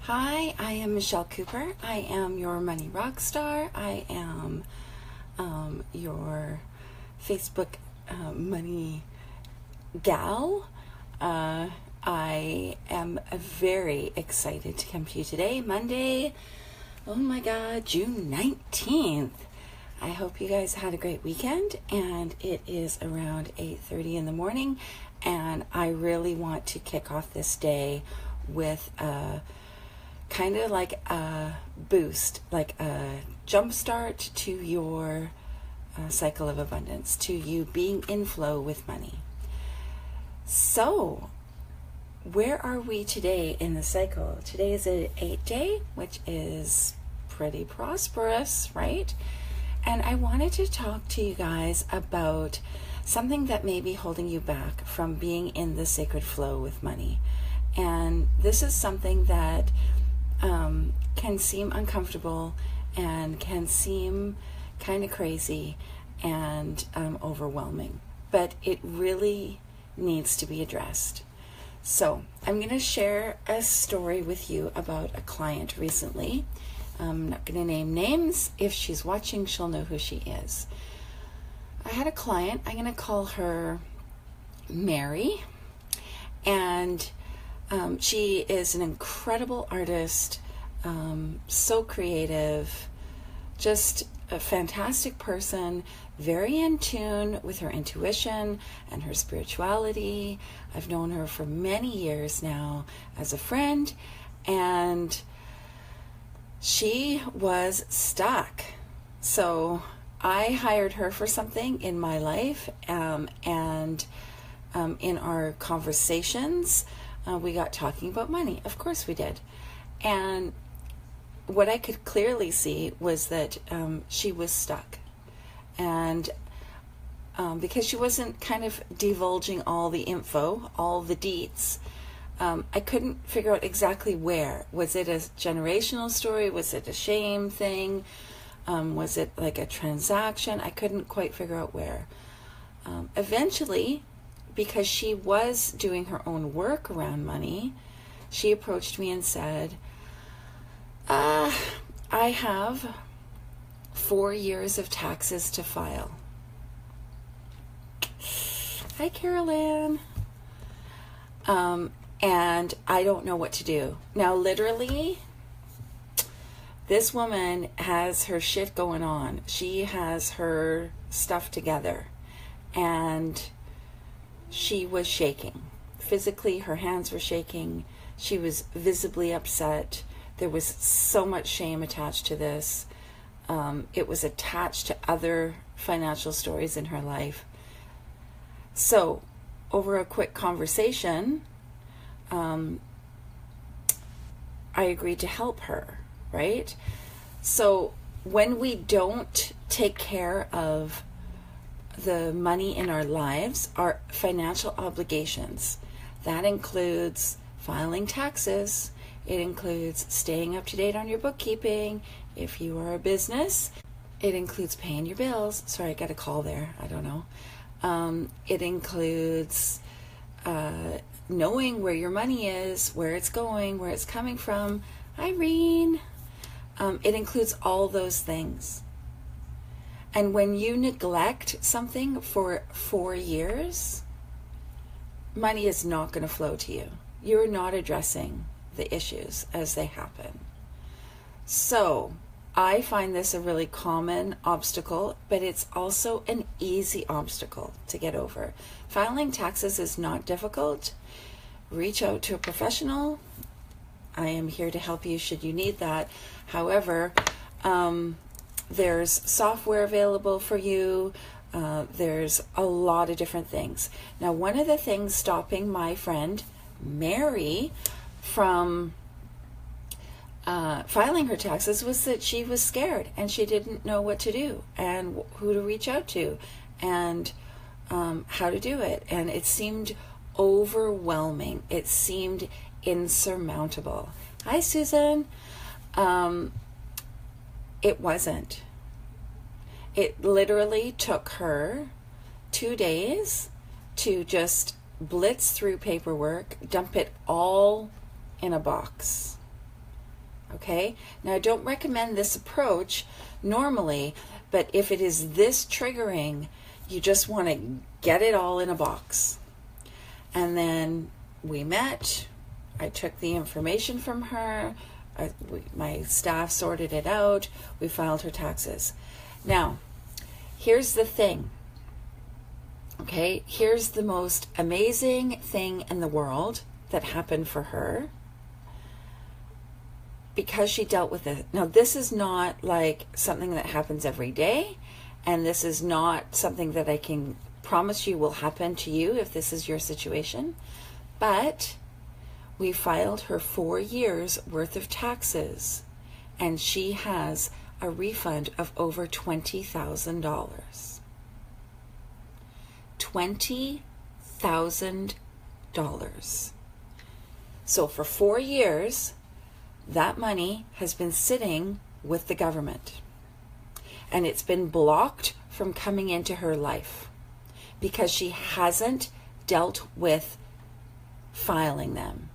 Hi, I am Michelle Cooper. I am your money rock star. I am your Facebook money gal. I am very excited to come to you today, Monday. Oh my God, June 19th. I hope you guys had a great weekend, and it is around 8:30 in the morning, and I really want to kick off this day with kind of like a boost, like a jump start to your cycle of abundance, to you being in flow with money. So, where are we today in the cycle? Today is an 8-day, which is pretty prosperous, right? And I wanted to talk to you guys about something that may be holding you back from being in the sacred flow with money. And this is something that can seem uncomfortable and can seem kind of crazy and overwhelming, but it really needs to be addressed. So I'm going to share a story with you about a client recently. I'm not going to name names. If she's watching, she'll know who she is. I had a client, I'm going to call her Mary, and she is an incredible artist, so creative, just a fantastic person, very in tune with her intuition and her spirituality. I've known her for many years now as a friend, and she was stuck. So I hired her for something in my life, and in our conversations, we got talking about money. Of course we did. And what I could clearly see was that she was stuck. And because she wasn't kind of divulging all the info, all the deets, I couldn't figure out exactly where. Was it a generational story? Was it a shame thing? Was it like a transaction? I couldn't quite figure out where. Eventually, because she was doing her own work around money, she approached me and said, I have 4 years of taxes to file. Hi, Carolyn. And I don't know what to do. Now, literally, this woman has her shit going on. She has her stuff together. And she was shaking. Physically, her hands were shaking. She was visibly upset. There was so much shame attached to this. It was attached to other financial stories in her life. So, over a quick conversation, I agreed to help her, right? So, when we don't take care of the money in our lives, our financial obligations, that includes filing taxes. It includes staying up to date on your bookkeeping. If you are a business, it includes paying your bills. Sorry, I got a call there. I don't know. It includes knowing where your money is, where it's going, where it's coming from. Irene. It includes all those things. And when you neglect something for 4 years, money is not going to flow to you. You're not addressing the issues as they happen. So I find this a really common obstacle, but it's also an easy obstacle to get over. Filing taxes is not difficult. Reach out to a professional. I am here to help you should you need that. However, there's software available for you. There's a lot of different things. Now, one of the things stopping my friend Mary from filing her taxes was that she was scared and she didn't know what to do and who to reach out to and how to do it. And it seemed overwhelming. It seemed insurmountable. Hi, Susan. It wasn't. It literally took her 2 days to just blitz through paperwork, dump it all in a box. Okay? Now, I don't recommend this approach normally, but if it is this triggering, you just want to get it all in a box. And then we met. I took the information from her. My staff sorted it out. We filed her taxes. Now, here's the thing. Okay, here's the most amazing thing in the world that happened for her because she dealt with it. Now, this is not like something that happens every day, and this is not something that I can promise you will happen to you if this is your situation, but we filed her 4 years worth of taxes, and she has a refund of over $20,000. $20,000. So for 4 years, that money has been sitting with the government, and it's been blocked from coming into her life because she hasn't dealt with filing them.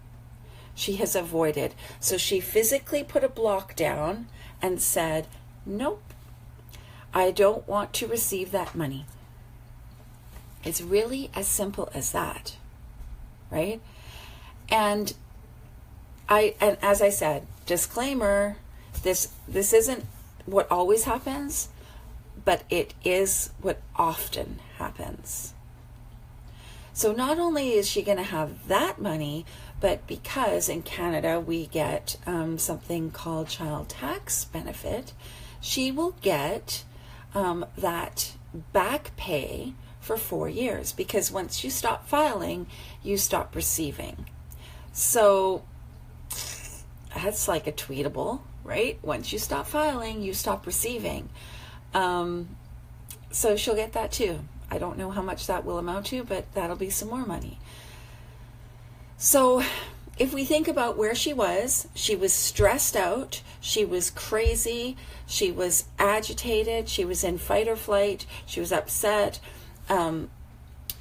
She has avoided. So she physically put a block down and said, nope, I don't want to receive that money. It's really as simple as that, right? And as I said, disclaimer, this isn't what always happens, but it is what often happens. So not only is she going to have that money, but because in Canada we get something called child tax benefit, she will get that back pay for 4 years, because once you stop filing, you stop receiving. So that's like a tweetable, right? Once you stop filing, you stop receiving. So she'll get that too. I don't know how much that will amount to, but that'll be some more money. So if we think about where she was stressed out, she was crazy, she was agitated, she was in fight or flight, she was upset.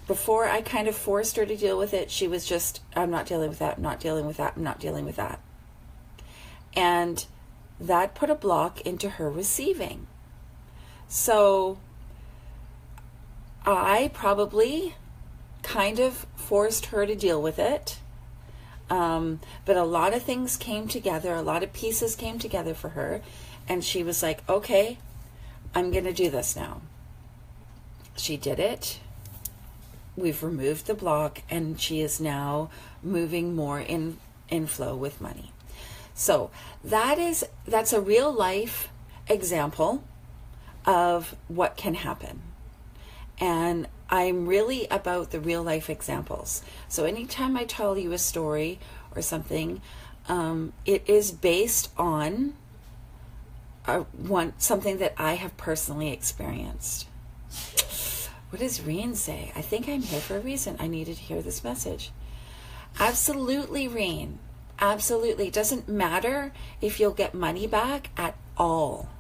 Before I kind of forced her to deal with it, she was just, I'm not dealing with that, I'm not dealing with that, I'm not dealing with that. And that put a block into her receiving. So I probably kind of forced her to deal with it. But a lot of things came together, a lot of pieces came together for her, and she was like, okay, I'm going to do this now. She did it. We've removed the block, and she is now moving more in flow with money. So that's a real life example of what can happen. And I'm really about the real life examples. So anytime I tell you a story or something, it is based on something that I have personally experienced. What does Reen say? I think I'm here for a reason. I needed to hear this message. Absolutely, Reen. Absolutely. It doesn't matter if you'll get money back at all.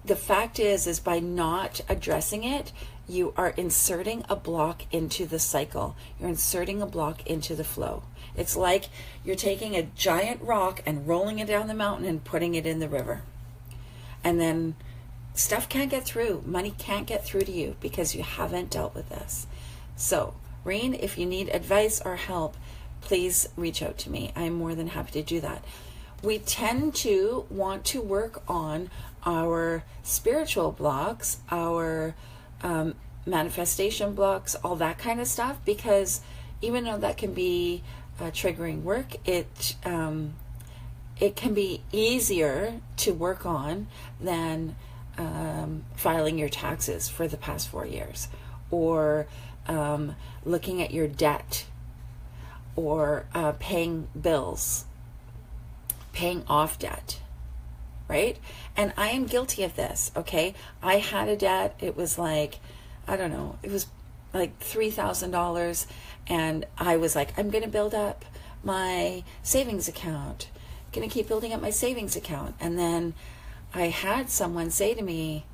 The fact is by not addressing it, you are inserting a block into the cycle. You're inserting a block into the flow. It's like you're taking a giant rock and rolling it down the mountain and putting it in the river. And then stuff can't get through. Money can't get through to you because you haven't dealt with this. So, Reen, if you need advice or help, please reach out to me. I'm more than happy to do that. We tend to want to work on our spiritual blocks, our manifestation blocks, all that kind of stuff, because even though that can be triggering work, it can be easier to work on than filing your taxes for the past 4 years, or looking at your debt, or paying bills, paying off debt, right? And I am guilty of this, okay? I had a debt. It was like, I don't know, it was like $3,000, and I was like, I'm going to build up my savings account, going to keep building up my savings account. And then I had someone say to me,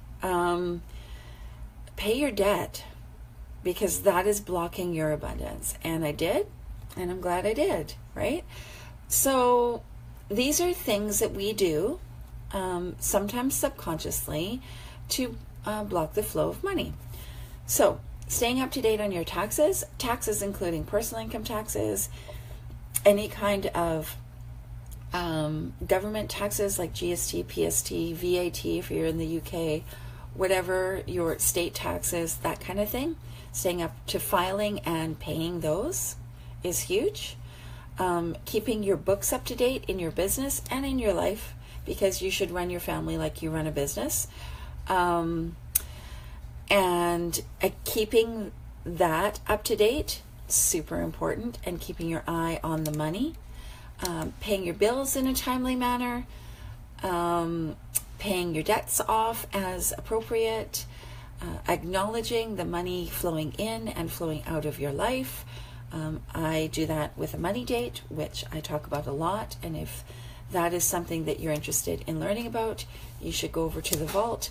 pay your debt, because that is blocking your abundance. And I did, and I'm glad I did, right? So these are things that we do, sometimes subconsciously, to block the flow of money. So, staying up to date on your taxes including personal income taxes, any kind of government taxes like GST, PST, VAT if you're in the UK, whatever your state taxes, that kind of thing. Staying up to filing and paying those is huge. Keeping your books up to date in your business and in your life, because you should run your family like you run a business. And keeping that up to date, super important, and keeping your eye on the money. Paying your bills in a timely manner, paying your debts off as appropriate, acknowledging the money flowing in and flowing out of your life. I do that with a money date, which I talk about a lot, and if that is something that you're interested in learning about, you should go over to the vault,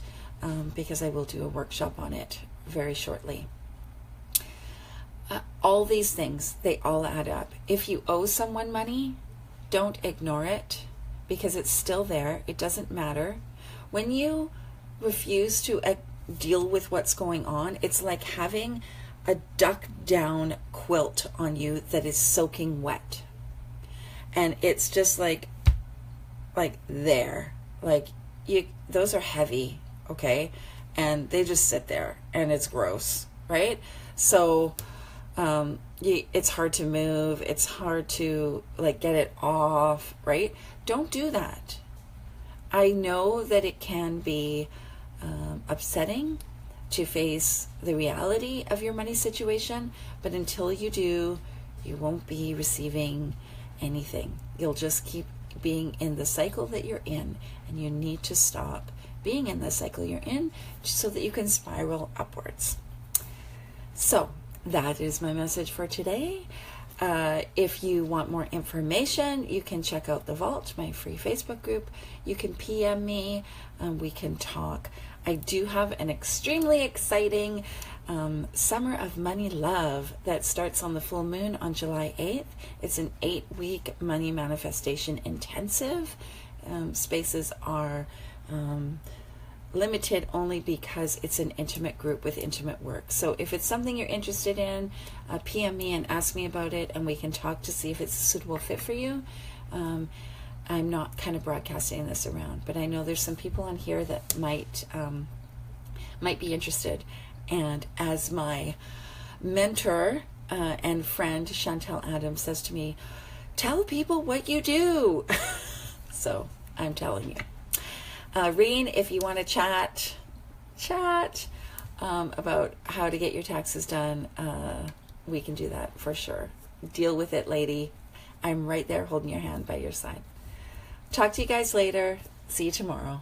because I will do a workshop on it very shortly. All these things, they all add up. If you owe someone money, don't ignore it, because it's still there. It doesn't matter. When you refuse to deal with what's going on, it's like having a duck down quilt on you that is soaking wet. And it's just like there. Those are heavy, okay? And they just sit there and it's gross, right? So it's hard to move. It's hard to get it off, right? Don't do that. I know that it can be upsetting to face the reality of your money situation, but until you do, you won't be receiving anything. You'll just keep being in the cycle that you're in, and you need to stop being in the cycle you're in so that you can spiral upwards. So that is my message for today. If you want more information, you can check out the Vault, my free Facebook group. You can PM me, we can talk. I do have an extremely exciting Summer of Money Love that starts on the full moon on July 8th. It's an 8-week money manifestation intensive. Spaces are limited only because it's an intimate group with intimate work. So if it's something you're interested in, PM me and ask me about it, and we can talk to see if it's a suitable fit for you. I'm not kind of broadcasting this around, but I know there's some people on here that might be interested. And as my mentor and friend Chantel Adams says to me, tell people what you do. So I'm telling you. Reen, if you want to chat about how to get your taxes done, we can do that for sure. Deal with it, lady. I'm right there holding your hand by your side. Talk to you guys later. See you tomorrow.